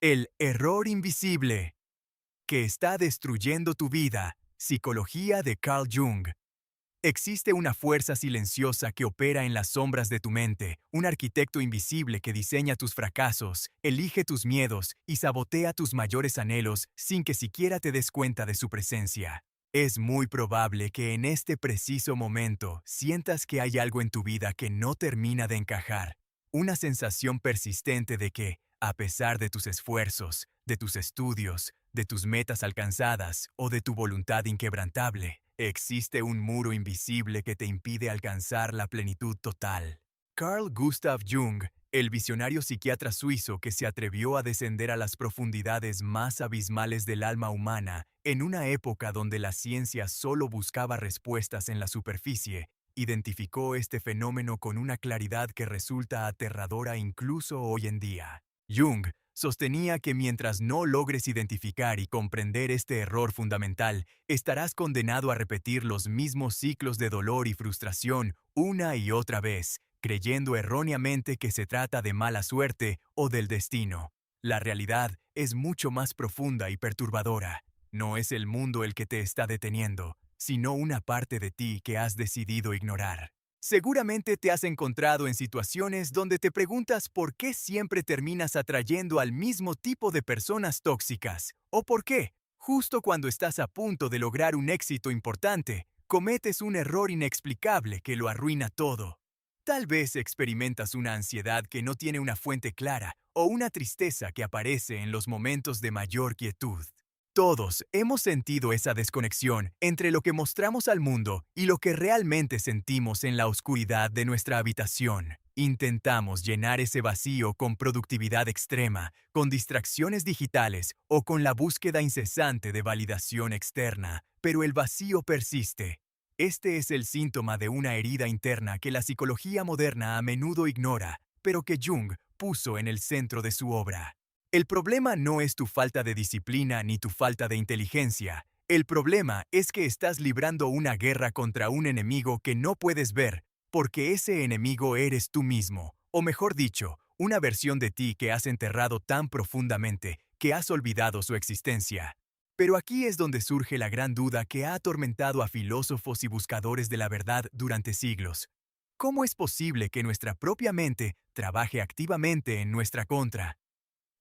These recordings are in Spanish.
El error invisible que está destruyendo tu vida. Psicología de Carl Jung. Existe una fuerza silenciosa que opera en las sombras de tu mente, un arquitecto invisible que diseña tus fracasos, elige tus miedos y sabotea tus mayores anhelos sin que siquiera te des cuenta de su presencia. Es muy probable que en este preciso momento sientas que hay algo en tu vida que no termina de encajar, una sensación persistente de que, a pesar de tus esfuerzos, de tus estudios, de tus metas alcanzadas o de tu voluntad inquebrantable, existe un muro invisible que te impide alcanzar la plenitud total. Carl Gustav Jung, el visionario psiquiatra suizo que se atrevió a descender a las profundidades más abismales del alma humana en una época donde la ciencia solo buscaba respuestas en la superficie, identificó este fenómeno con una claridad que resulta aterradora incluso hoy en día. Jung sostenía que mientras no logres identificar y comprender este error fundamental, estarás condenado a repetir los mismos ciclos de dolor y frustración una y otra vez, creyendo erróneamente que se trata de mala suerte o del destino. La realidad es mucho más profunda y perturbadora. No es el mundo el que te está deteniendo, sino una parte de ti que has decidido ignorar. Seguramente te has encontrado en situaciones donde te preguntas por qué siempre terminas atrayendo al mismo tipo de personas tóxicas, o por qué, justo cuando estás a punto de lograr un éxito importante, cometes un error inexplicable que lo arruina todo. Tal vez experimentas una ansiedad que no tiene una fuente clara o una tristeza que aparece en los momentos de mayor quietud. Todos hemos sentido esa desconexión entre lo que mostramos al mundo y lo que realmente sentimos en la oscuridad de nuestra habitación. Intentamos llenar ese vacío con productividad extrema, con distracciones digitales o con la búsqueda incesante de validación externa, pero el vacío persiste. Este es el síntoma de una herida interna que la psicología moderna a menudo ignora, pero que Jung puso en el centro de su obra. El problema no es tu falta de disciplina ni tu falta de inteligencia. El problema es que estás librando una guerra contra un enemigo que no puedes ver, porque ese enemigo eres tú mismo, o mejor dicho, una versión de ti que has enterrado tan profundamente que has olvidado su existencia. Pero aquí es donde surge la gran duda que ha atormentado a filósofos y buscadores de la verdad durante siglos. ¿Cómo es posible que nuestra propia mente trabaje activamente en nuestra contra?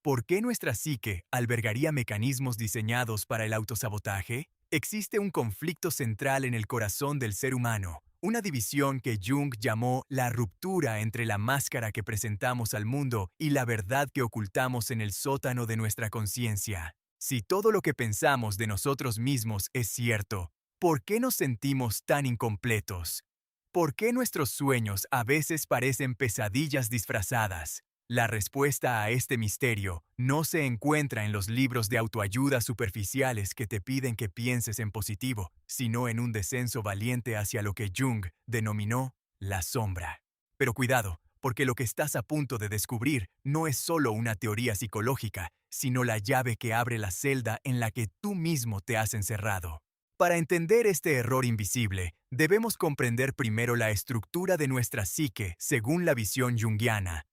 ¿Por qué nuestra psique albergaría mecanismos diseñados para el autosabotaje? Existe un conflicto central en el corazón del ser humano, una división que Jung llamó la ruptura entre la máscara que presentamos al mundo y la verdad que ocultamos en el sótano de nuestra conciencia. Si todo lo que pensamos de nosotros mismos es cierto, ¿por qué nos sentimos tan incompletos? ¿Por qué nuestros sueños a veces parecen pesadillas disfrazadas? La respuesta a este misterio no se encuentra en los libros de autoayuda superficiales que te piden que pienses en positivo, sino en un descenso valiente hacia lo que Jung denominó la sombra. Pero cuidado, porque lo que estás a punto de descubrir no es solo una teoría psicológica, sino la llave que abre la celda en la que tú mismo te has encerrado. Para entender este error invisible, debemos comprender primero la estructura de nuestra psique según la visión junguiana.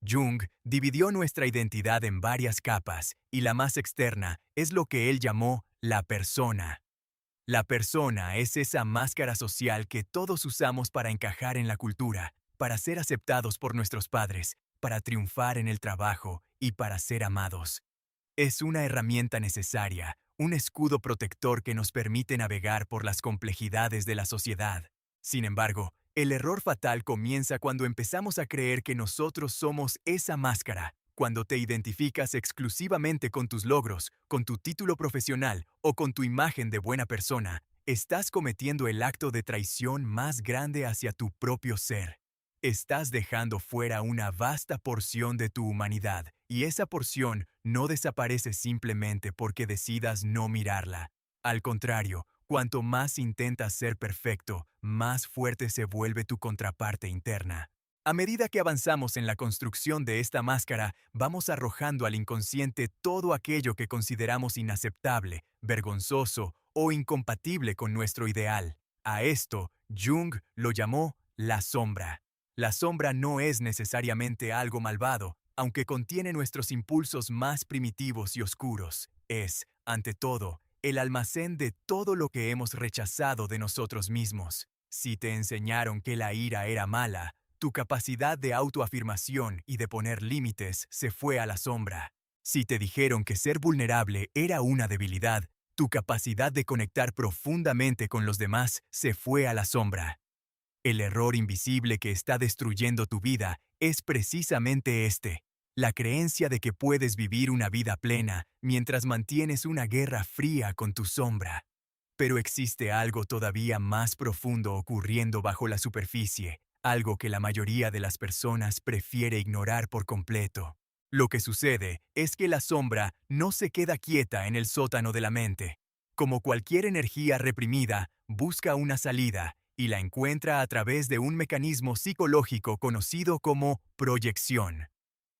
Jung dividió nuestra identidad en varias capas, y la más externa es lo que él llamó la persona. La persona es esa máscara social que todos usamos para encajar en la cultura, para ser aceptados por nuestros padres, para triunfar en el trabajo y para ser amados. Es una herramienta necesaria, un escudo protector que nos permite navegar por las complejidades de la sociedad. Sin embargo, el error fatal comienza cuando empezamos a creer que nosotros somos esa máscara, cuando te identificas exclusivamente con tus logros, con tu título profesional o con tu imagen de buena persona. Estás cometiendo el acto de traición más grande hacia tu propio ser. Estás dejando fuera una vasta porción de tu humanidad, y esa porción no desaparece simplemente porque decidas no mirarla. Al contrario, cuanto más intentas ser perfecto, más fuerte se vuelve tu contraparte interna. A medida que avanzamos en la construcción de esta máscara, vamos arrojando al inconsciente todo aquello que consideramos inaceptable, vergonzoso o incompatible con nuestro ideal. A esto, Jung lo llamó la sombra. La sombra no es necesariamente algo malvado, aunque contiene nuestros impulsos más primitivos y oscuros, es, ante todo, el almacén de todo lo que hemos rechazado de nosotros mismos. Si te enseñaron que la ira era mala, tu capacidad de autoafirmación y de poner límites se fue a la sombra. Si te dijeron que ser vulnerable era una debilidad, tu capacidad de conectar profundamente con los demás se fue a la sombra. El error invisible que está destruyendo tu vida es precisamente este: la creencia de que puedes vivir una vida plena mientras mantienes una guerra fría con tu sombra. Pero existe algo todavía más profundo ocurriendo bajo la superficie, algo que la mayoría de las personas prefiere ignorar por completo. Lo que sucede es que la sombra no se queda quieta en el sótano de la mente. Como cualquier energía reprimida, busca una salida y la encuentra a través de un mecanismo psicológico conocido como proyección.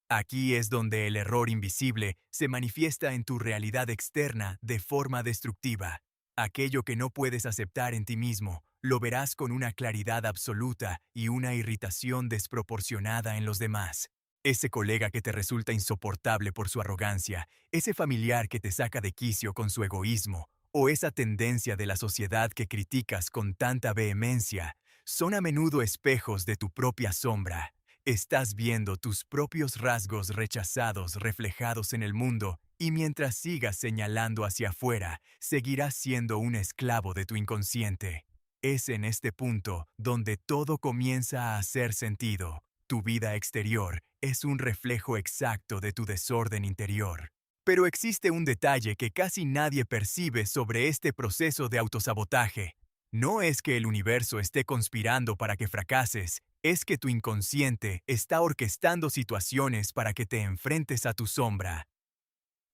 Aquí es donde el error invisible se manifiesta en tu realidad externa de forma destructiva. Aquello que no puedes aceptar en ti mismo, lo verás con una claridad absoluta y una irritación desproporcionada en los demás. Ese colega que te resulta insoportable por su arrogancia, ese familiar que te saca de quicio con su egoísmo, o esa tendencia de la sociedad que criticas con tanta vehemencia, son a menudo espejos de tu propia sombra. Estás viendo tus propios rasgos rechazados reflejados en el mundo, y mientras sigas señalando hacia afuera, seguirás siendo un esclavo de tu inconsciente. Es en este punto donde todo comienza a hacer sentido. Tu vida exterior es un reflejo exacto de tu desorden interior. Pero existe un detalle que casi nadie percibe sobre este proceso de autosabotaje. No es que el universo esté conspirando para que fracases, es que tu inconsciente está orquestando situaciones para que te enfrentes a tu sombra.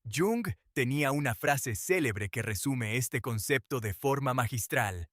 Jung tenía una frase célebre que resume este concepto de forma magistral: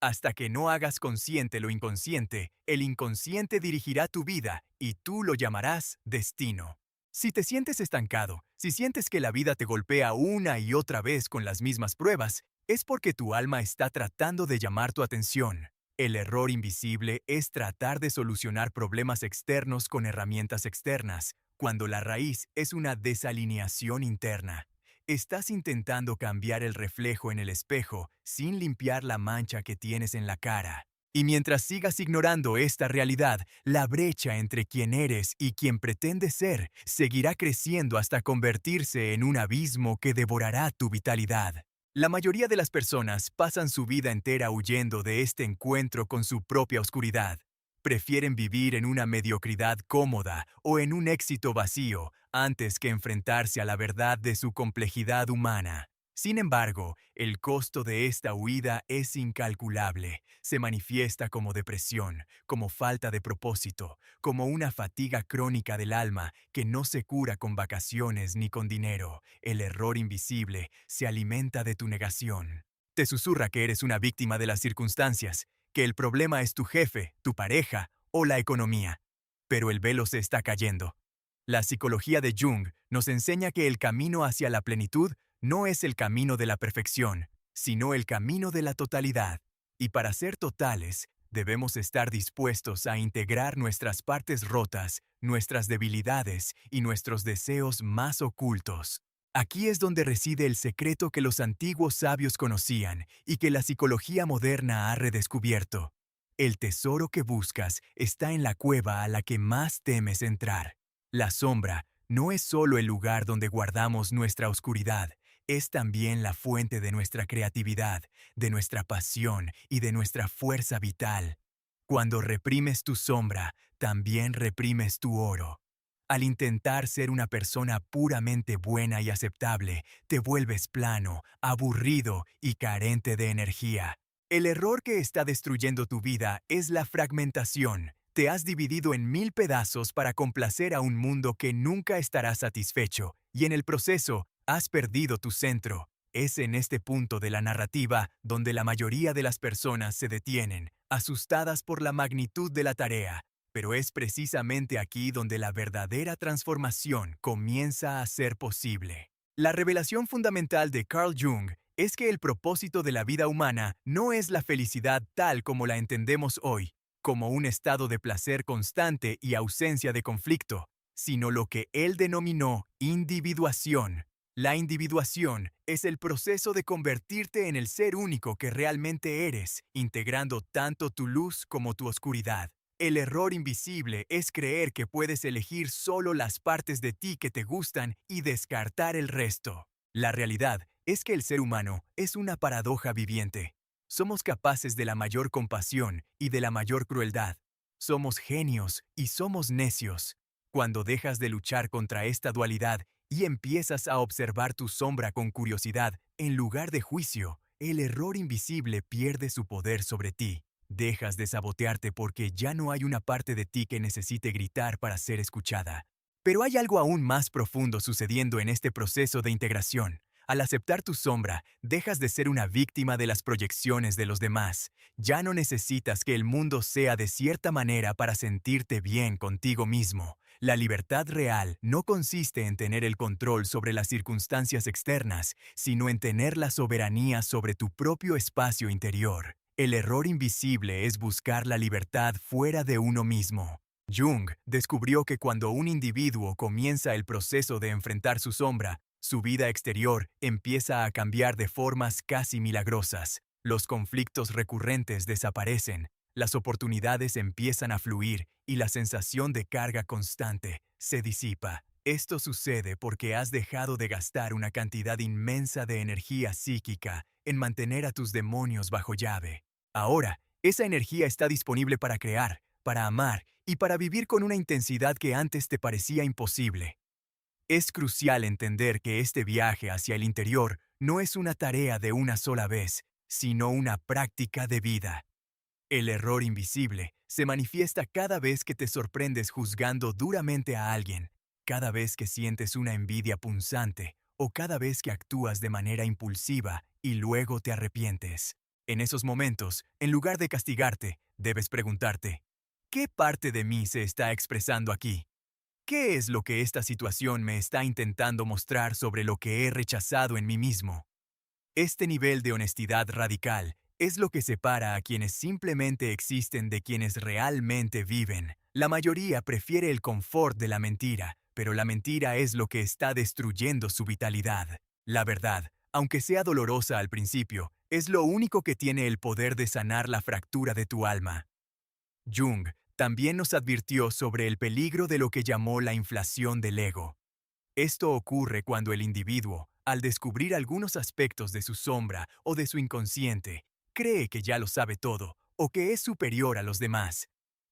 hasta que no hagas consciente lo inconsciente, el inconsciente dirigirá tu vida y tú lo llamarás destino. Si te sientes estancado, si sientes que la vida te golpea una y otra vez con las mismas pruebas, es porque tu alma está tratando de llamar tu atención. El error invisible es tratar de solucionar problemas externos con herramientas externas, cuando la raíz es una desalineación interna. Estás intentando cambiar el reflejo en el espejo sin limpiar la mancha que tienes en la cara. Y mientras sigas ignorando esta realidad, la brecha entre quien eres y quien pretendes ser seguirá creciendo hasta convertirse en un abismo que devorará tu vitalidad. La mayoría de las personas pasan su vida entera huyendo de este encuentro con su propia oscuridad. Prefieren vivir en una mediocridad cómoda o en un éxito vacío antes que enfrentarse a la verdad de su complejidad humana. Sin embargo, el costo de esta huida es incalculable. Se manifiesta como depresión, como falta de propósito, como una fatiga crónica del alma que no se cura con vacaciones ni con dinero. El error invisible se alimenta de tu negación. Te susurra que eres una víctima de las circunstancias, que el problema es tu jefe, tu pareja o la economía. Pero el velo se está cayendo. La psicología de Jung nos enseña que el camino hacia la plenitud no es el camino de la perfección, sino el camino de la totalidad. Y para ser totales, debemos estar dispuestos a integrar nuestras partes rotas, nuestras debilidades y nuestros deseos más ocultos. Aquí es donde reside el secreto que los antiguos sabios conocían y que la psicología moderna ha redescubierto. El tesoro que buscas está en la cueva a la que más temes entrar. La sombra no es solo el lugar donde guardamos nuestra oscuridad, es también la fuente de nuestra creatividad, de nuestra pasión y de nuestra fuerza vital. Cuando reprimes tu sombra, también reprimes tu oro. Al intentar ser una persona puramente buena y aceptable, te vuelves plano, aburrido y carente de energía. El error que está destruyendo tu vida es la fragmentación. Te has dividido en 1000 pedazos para complacer a un mundo que nunca estará satisfecho, y en el proceso has perdido tu centro. Es en este punto de la narrativa donde la mayoría de las personas se detienen, asustadas por la magnitud de la tarea. Pero es precisamente aquí donde la verdadera transformación comienza a ser posible. La revelación fundamental de Carl Jung es que el propósito de la vida humana no es la felicidad tal como la entendemos hoy, como un estado de placer constante y ausencia de conflicto. sino lo que él denominó individuación. La individuación es el proceso de convertirte en el ser único que realmente eres, integrando tanto tu luz como tu oscuridad. El error invisible es creer que puedes elegir solo las partes de ti que te gustan y descartar el resto. La realidad es que el ser humano es una paradoja viviente. Somos capaces de la mayor compasión y de la mayor crueldad. Somos genios y somos necios. Cuando dejas de luchar contra esta dualidad y empiezas a observar tu sombra con curiosidad, en lugar de juicio, el error invisible pierde su poder sobre ti. Dejas de sabotearte porque ya no hay una parte de ti que necesite gritar para ser escuchada. Pero hay algo aún más profundo sucediendo en este proceso de integración. Al aceptar tu sombra, dejas de ser una víctima de las proyecciones de los demás. Ya no necesitas que el mundo sea de cierta manera para sentirte bien contigo mismo. La libertad real no consiste en tener el control sobre las circunstancias externas, sino en tener la soberanía sobre tu propio espacio interior. El error invisible es buscar la libertad fuera de uno mismo. Jung descubrió que cuando un individuo comienza el proceso de enfrentar su sombra, su vida exterior empieza a cambiar de formas casi milagrosas. Los conflictos recurrentes desaparecen, las oportunidades empiezan a fluir y la sensación de carga constante se disipa. Esto sucede porque has dejado de gastar una cantidad inmensa de energía psíquica en mantener a tus demonios bajo llave. Ahora, esa energía está disponible para crear, para amar y para vivir con una intensidad que antes te parecía imposible. Es crucial entender que este viaje hacia el interior no es una tarea de una sola vez, sino una práctica de vida. El error invisible se manifiesta cada vez que te sorprendes juzgando duramente a alguien, cada vez que sientes una envidia punzante o cada vez que actúas de manera impulsiva y luego te arrepientes. En esos momentos, en lugar de castigarte, debes preguntarte, ¿qué parte de mí se está expresando aquí? ¿Qué es lo que esta situación me está intentando mostrar sobre lo que he rechazado en mí mismo? Este nivel de honestidad radical es lo que separa a quienes simplemente existen de quienes realmente viven. La mayoría prefiere el confort de la mentira, pero la mentira es lo que está destruyendo su vitalidad. La verdad, aunque sea dolorosa al principio, es lo único que tiene el poder de sanar la fractura de tu alma. Jung también nos advirtió sobre el peligro de lo que llamó la inflación del ego. Esto ocurre cuando el individuo, al descubrir algunos aspectos de su sombra o de su inconsciente, cree que ya lo sabe todo o que es superior a los demás.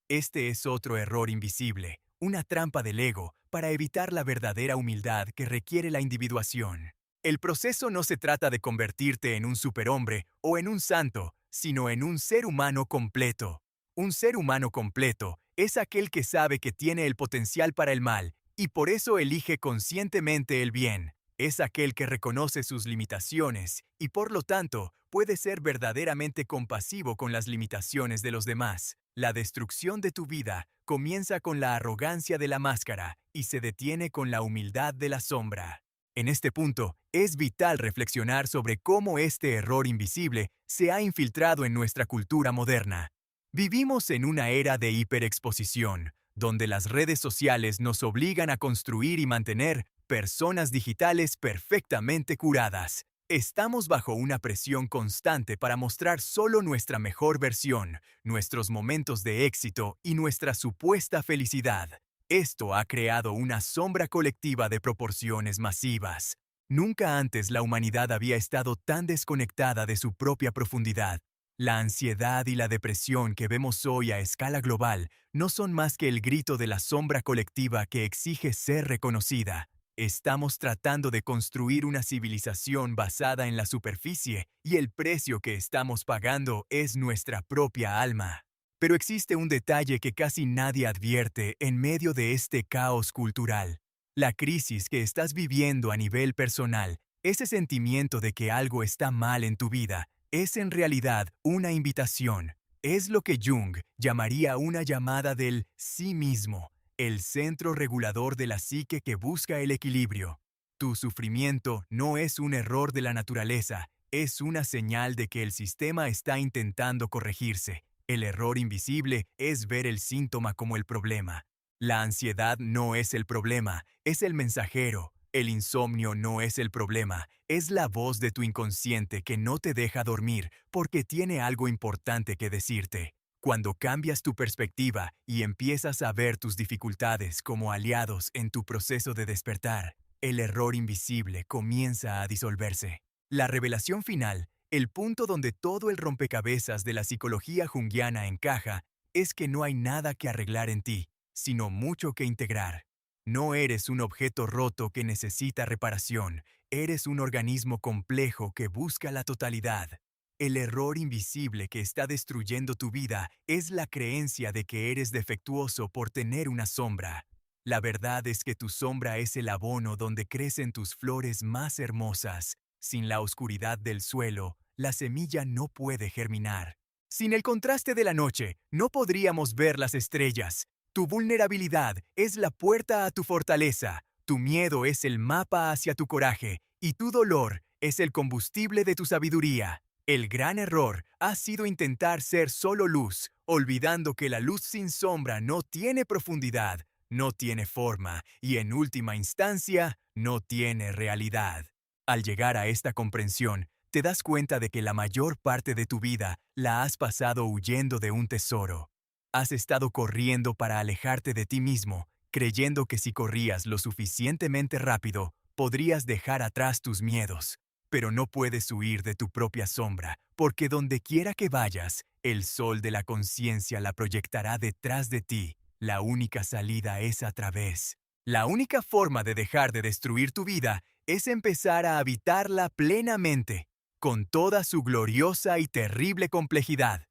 Este es otro error invisible, una trampa del ego para evitar la verdadera humildad que requiere la individuación. El proceso no se trata de convertirte en un superhombre o en un santo, sino en un ser humano completo. Un ser humano completo es aquel que sabe que tiene el potencial para el mal y por eso elige conscientemente el bien. Es aquel que reconoce sus limitaciones y por lo tanto puede ser verdaderamente compasivo con las limitaciones de los demás. La destrucción de tu vida comienza con la arrogancia de la máscara y se detiene con la humildad de la sombra. En este punto, es vital reflexionar sobre cómo este error invisible se ha infiltrado en nuestra cultura moderna. Vivimos en una era de hiperexposición, donde las redes sociales nos obligan a construir y mantener personas digitales perfectamente curadas. Estamos bajo una presión constante para mostrar solo nuestra mejor versión, nuestros momentos de éxito y nuestra supuesta felicidad. Esto ha creado una sombra colectiva de proporciones masivas. Nunca antes la humanidad había estado tan desconectada de su propia profundidad. La ansiedad y la depresión que vemos hoy a escala global no son más que el grito de la sombra colectiva que exige ser reconocida. Estamos tratando de construir una civilización basada en la superficie y el precio que estamos pagando es nuestra propia alma. Pero existe un detalle que casi nadie advierte en medio de este caos cultural. La crisis que estás viviendo a nivel personal, ese sentimiento de que algo está mal en tu vida, es en realidad una invitación. Es lo que Jung llamaría una llamada del sí mismo, el centro regulador de la psique que busca el equilibrio. Tu sufrimiento no es un error de la naturaleza, es una señal de que el sistema está intentando corregirse. El error invisible es ver el síntoma como el problema. La ansiedad no es el problema, es el mensajero. El insomnio no es el problema, es la voz de tu inconsciente que no te deja dormir porque tiene algo importante que decirte. Cuando cambias tu perspectiva y empiezas a ver tus dificultades como aliados en tu proceso de despertar, el error invisible comienza a disolverse. La revelación final, el punto donde todo el rompecabezas de la psicología junguiana encaja, es que no hay nada que arreglar en ti, sino mucho que integrar. No eres un objeto roto que necesita reparación, eres un organismo complejo que busca la totalidad. El error invisible que está destruyendo tu vida es la creencia de que eres defectuoso por tener una sombra. La verdad es que tu sombra es el abono donde crecen tus flores más hermosas. Sin la oscuridad del suelo, la semilla no puede germinar. Sin el contraste de la noche, no podríamos ver las estrellas. Tu vulnerabilidad es la puerta a tu fortaleza, tu miedo es el mapa hacia tu coraje, y tu dolor es el combustible de tu sabiduría. El gran error ha sido intentar ser solo luz, olvidando que la luz sin sombra no tiene profundidad, no tiene forma y en última instancia no tiene realidad. Al llegar a esta comprensión, te das cuenta de que la mayor parte de tu vida la has pasado huyendo de un tesoro. Has estado corriendo para alejarte de ti mismo, creyendo que si corrías lo suficientemente rápido, podrías dejar atrás tus miedos. Pero no puedes huir de tu propia sombra, porque donde quiera que vayas, el sol de la conciencia la proyectará detrás de ti. La única salida es a través. La única forma de dejar de destruir tu vida es empezar a habitarla plenamente, con toda su gloriosa y terrible complejidad.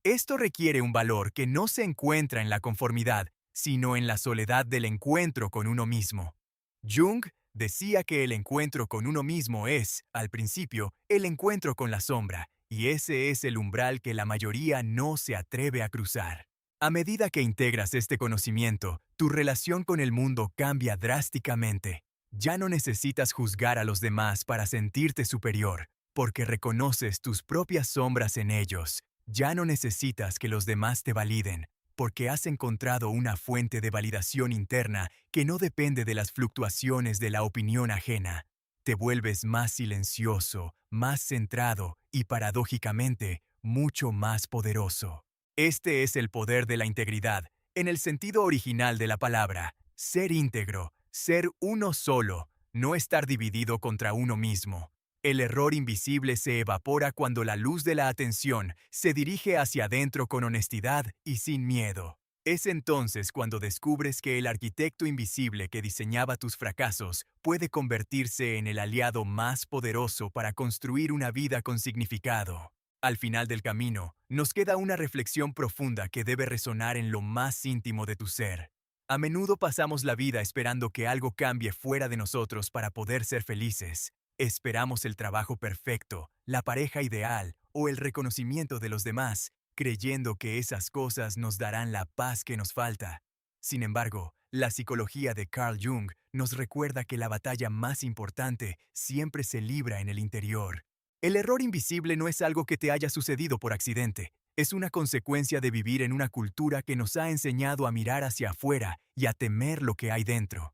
Esto requiere un valor que no se encuentra en la conformidad, sino en la soledad del encuentro con uno mismo. Jung decía que el encuentro con uno mismo es, al principio, el encuentro con la sombra, y ese es el umbral que la mayoría no se atreve a cruzar. A medida que integras este conocimiento, tu relación con el mundo cambia drásticamente. Ya no necesitas juzgar a los demás para sentirte superior, porque reconoces tus propias sombras en ellos. Ya no necesitas que los demás te validen, porque has encontrado una fuente de validación interna que no depende de las fluctuaciones de la opinión ajena. Te vuelves más silencioso, más centrado y, paradójicamente, mucho más poderoso. Este es el poder de la integridad, en el sentido original de la palabra. Ser íntegro, ser uno solo, no estar dividido contra uno mismo. El error invisible se evapora cuando la luz de la atención se dirige hacia adentro con honestidad y sin miedo. Es entonces cuando descubres que el arquitecto invisible que diseñaba tus fracasos puede convertirse en el aliado más poderoso para construir una vida con significado. Al final del camino, nos queda una reflexión profunda que debe resonar en lo más íntimo de tu ser. A menudo pasamos la vida esperando que algo cambie fuera de nosotros para poder ser felices. Esperamos el trabajo perfecto, la pareja ideal o el reconocimiento de los demás, creyendo que esas cosas nos darán la paz que nos falta. Sin embargo, la psicología de Carl Jung nos recuerda que la batalla más importante siempre se libra en el interior. El error invisible no es algo que te haya sucedido por accidente. Es una consecuencia de vivir en una cultura que nos ha enseñado a mirar hacia afuera y a temer lo que hay dentro.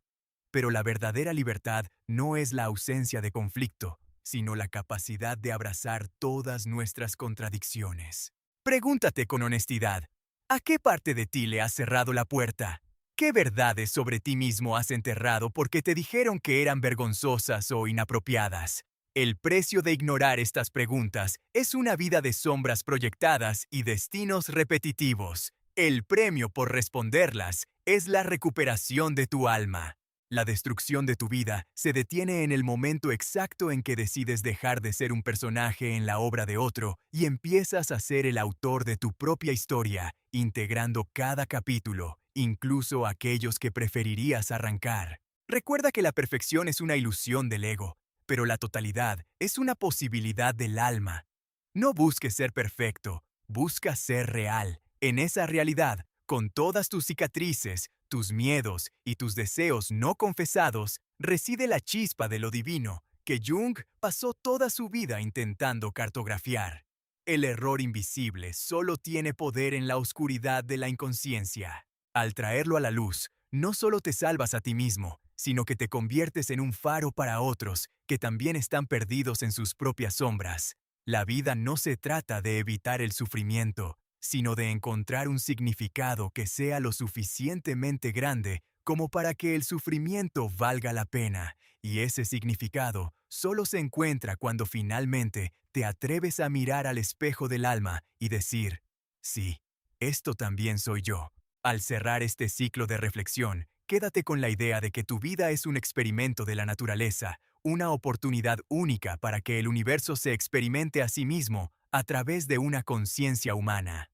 Pero la verdadera libertad no es la ausencia de conflicto, sino la capacidad de abrazar todas nuestras contradicciones. Pregúntate con honestidad, ¿a qué parte de ti le has cerrado la puerta? ¿Qué verdades sobre ti mismo has enterrado porque te dijeron que eran vergonzosas o inapropiadas? El precio de ignorar estas preguntas es una vida de sombras proyectadas y destinos repetitivos. El premio por responderlas es la recuperación de tu alma. La destrucción de tu vida se detiene en el momento exacto en que decides dejar de ser un personaje en la obra de otro y empiezas a ser el autor de tu propia historia, integrando cada capítulo, incluso aquellos que preferirías arrancar. Recuerda que la perfección es una ilusión del ego, pero la totalidad es una posibilidad del alma. No busques ser perfecto, busca ser real. En esa realidad, con todas tus cicatrices, tus miedos y tus deseos no confesados, reside la chispa de lo divino que Jung pasó toda su vida intentando cartografiar. El error invisible solo tiene poder en la oscuridad de la inconsciencia. Al traerlo a la luz, no solo te salvas a ti mismo, sino que te conviertes en un faro para otros que también están perdidos en sus propias sombras. La vida no se trata de evitar el sufrimiento, sino de encontrar un significado que sea lo suficientemente grande como para que el sufrimiento valga la pena, y ese significado solo se encuentra cuando finalmente te atreves a mirar al espejo del alma y decir, sí, esto también soy yo. Al cerrar este ciclo de reflexión, quédate con la idea de que tu vida es un experimento de la naturaleza, una oportunidad única para que el universo se experimente a sí mismo a través de una conciencia humana.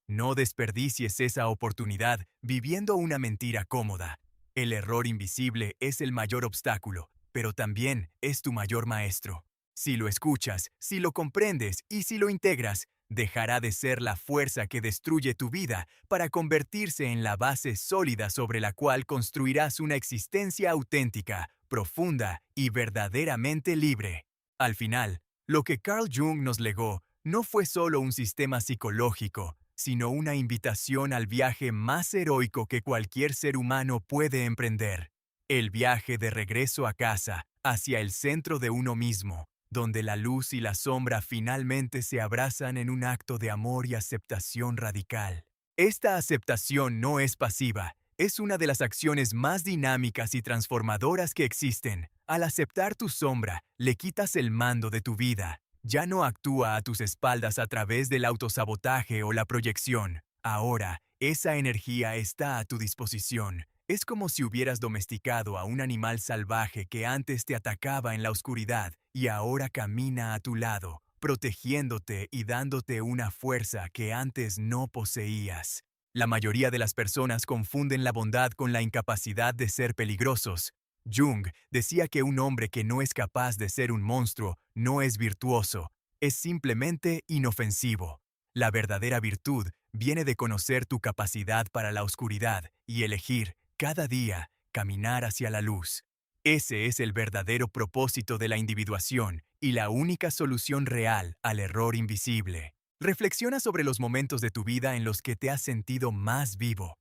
No desperdicies esa oportunidad viviendo una mentira cómoda. El error invisible es el mayor obstáculo, pero también es tu mayor maestro. Si lo escuchas, si lo comprendes y si lo integras, dejará de ser la fuerza que destruye tu vida para convertirse en la base sólida sobre la cual construirás una existencia auténtica, profunda y verdaderamente libre. Al final, lo que Carl Jung nos legó no fue solo un sistema psicológico, sino una invitación al viaje más heroico que cualquier ser humano puede emprender. El viaje de regreso a casa, hacia el centro de uno mismo, donde la luz y la sombra finalmente se abrazan en un acto de amor y aceptación radical. Esta aceptación no es pasiva, es una de las acciones más dinámicas y transformadoras que existen. Al aceptar tu sombra, le quitas el mando de tu vida. Ya no actúa a tus espaldas a través del autosabotaje o la proyección. Ahora, esa energía está a tu disposición. Es como si hubieras domesticado a un animal salvaje que antes te atacaba en la oscuridad y ahora camina a tu lado, protegiéndote y dándote una fuerza que antes no poseías. La mayoría de las personas confunden la bondad con la incapacidad de ser peligrosos. Jung decía que un hombre que no es capaz de ser un monstruo no es virtuoso, es simplemente inofensivo. La verdadera virtud viene de conocer tu capacidad para la oscuridad y elegir, cada día, caminar hacia la luz. Ese es el verdadero propósito de la individuación y la única solución real al error invisible. Reflexiona sobre los momentos de tu vida en los que te has sentido más vivo.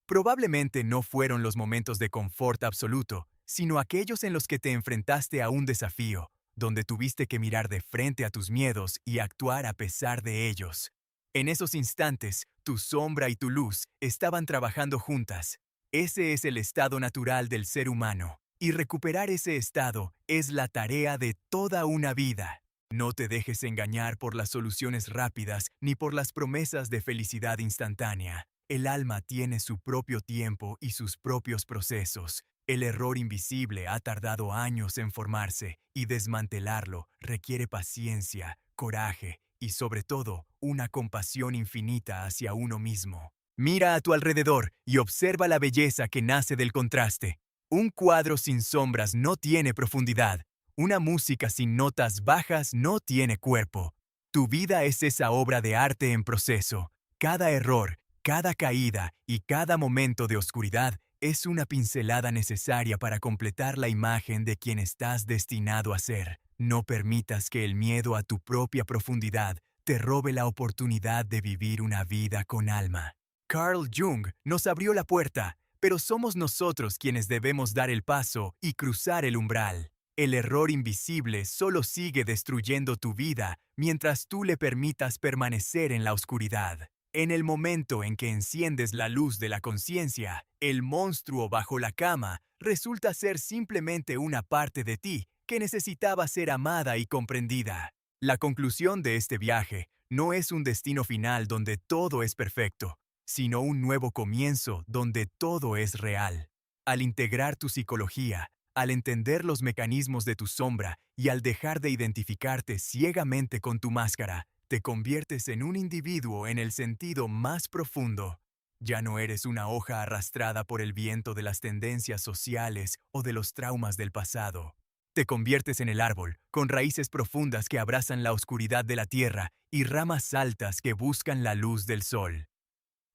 Probablemente no fueron los momentos de confort absoluto, sino aquellos en los que te enfrentaste a un desafío, donde tuviste que mirar de frente a tus miedos y actuar a pesar de ellos. En esos instantes, tu sombra y tu luz estaban trabajando juntas. Ese es el estado natural del ser humano, y recuperar ese estado es la tarea de toda una vida. No te dejes engañar por las soluciones rápidas ni por las promesas de felicidad instantánea. El alma tiene su propio tiempo y sus propios procesos. El error invisible ha tardado años en formarse y desmantelarlo requiere paciencia, coraje y sobre todo una compasión infinita hacia uno mismo. Mira a tu alrededor y observa la belleza que nace del contraste. Un cuadro sin sombras no tiene profundidad. Una música sin notas bajas no tiene cuerpo. Tu vida es esa obra de arte en proceso. Cada error, cada caída y cada momento de oscuridad es una pincelada necesaria para completar la imagen de quien estás destinado a ser. No permitas que el miedo a tu propia profundidad te robe la oportunidad de vivir una vida con alma. Carl Jung nos abrió la puerta, pero somos nosotros quienes debemos dar el paso y cruzar el umbral. El error invisible solo sigue destruyendo tu vida mientras tú le permitas permanecer en la oscuridad. En el momento en que enciendes la luz de la conciencia, el monstruo bajo la cama resulta ser simplemente una parte de ti que necesitaba ser amada y comprendida. La conclusión de este viaje no es un destino final donde todo es perfecto, sino un nuevo comienzo donde todo es real. Al integrar tu psicología, al entender los mecanismos de tu sombra y al dejar de identificarte ciegamente con tu máscara, te conviertes en un individuo en el sentido más profundo. Ya no eres una hoja arrastrada por el viento de las tendencias sociales o de los traumas del pasado. Te conviertes en el árbol, con raíces profundas que abrazan la oscuridad de la tierra y ramas altas que buscan la luz del sol.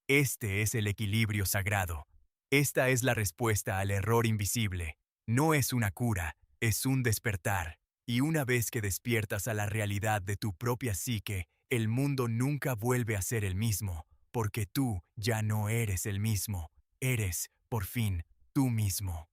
Este es el equilibrio sagrado. Esta es la respuesta al error invisible. No es una cura, es un despertar. Y una vez que despiertas a la realidad de tu propia psique, el mundo nunca vuelve a ser el mismo, porque tú ya no eres el mismo. Eres por fin, tú mismo.